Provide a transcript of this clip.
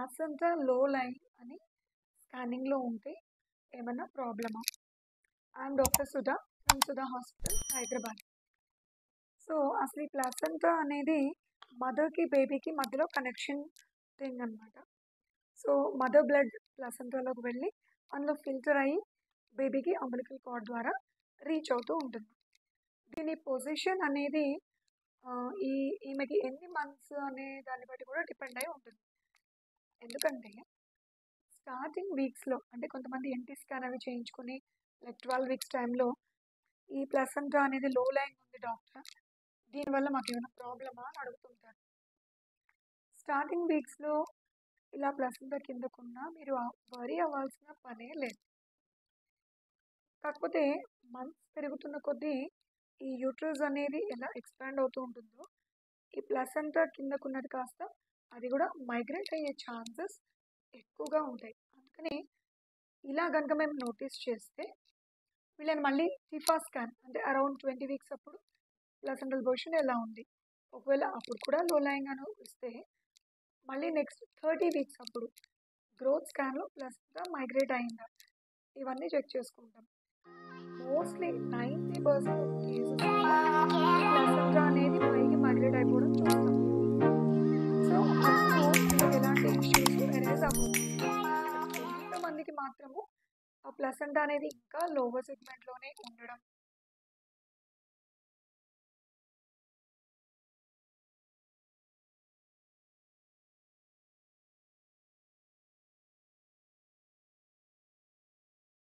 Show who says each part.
Speaker 1: Placenta లో line అని స్కానింగ్‌లో ఉంటే ఏమన్నా ప్రాబ్లమా? I'm doctor Sudha from Sudha hospital, Hyderabad. So, అసలు ఈ ప్లాసెంటా అనేది మదర్‌కి, బేబీకి మధ్యలో కనెక్షన్ థింగ్ అనమాట. సో, మదర్ బ్లడ్ ప్లాసెంటాలోకి వెళ్ళి అందులో ఫిల్టర్ అయ్యి బేబీకి అంబిలికల్ కార్డ్ ద్వారా రీచ్ అవుతూ ఉంటుంది. దీని పొజిషన్ అనేది ఈ ఈమెకి ఎన్ని మంత్స్ అనే దాన్ని బట్టి కూడా డిపెండ్ అయ్యి ఉంటుంది. ఎందుకంటే స్టార్టింగ్ వీక్స్‌లో అంటే కొంతమంది ఎన్‌టీ స్కాన్ అవి చేయించుకొని లైక్ 12 వీక్స్ టైంలో ఈ ప్లసెంటా అనేది లో లైన్ ఉంది డాక్టర్. దీనివల్ల మాకేమైనా ప్రాబ్లమా అని అడుగుతుంటారు. స్టార్టింగ్ వీక్స్‌లో ఇలా ప్లసెంటా కిందకున్నా మీరు వరీ అవ్వాల్సిన పనే లేదు. కాకపోతే మంత్స్ పెరుగుతున్న కొద్దీ ఈ యూట్రస్ అనేది ఎలా ఎక్స్పాండ్ అవుతూ ఉంటుందో, ఈ ప్లసెంటా కిందకున్నది కాస్త అది కూడా మైగ్రేట్ అయ్యే ఛాన్సెస్ ఎక్కువగా ఉంటాయి. అందుకని ఇలా గనుక మేము నోటీస్ చేస్తే వీళ్ళని మళ్ళీ టిఫా స్కాన్ అంటే అరౌండ్ 20 వీక్స్ అప్పుడు ప్లసెంటల్ పొజిషన్ ఎలా ఉంది? ఒకవేళ అప్పుడు కూడా లో లయింగ్ అని ఇస్తే మళ్ళీ నెక్స్ట్ 30 వీక్స్ అప్పుడు గ్రోత్ స్కాన్‌లో ప్లసెంటా మైగ్రేట్ అయిందా? ఇవన్నీ చెక్ చేసుకుంటాం. మోస్ట్‌లీ 90% ఆఫ్ కేసెస్‌లో ఈ ప్లసెంటా అనేది పైకి మైగ్రేట్ అయిపోవడం చూస్తాం. సో, అప్పుడు వీళ్ళకి ఎలాంటి ఇష్యూస్ అరైజ్ అవ్వవు. కొంతమందికి మాత్రము ఆ ప్లసెంటా అనేది ఇంకా లోవర్ సెగ్మెంట్‌లోనే ఉండడం,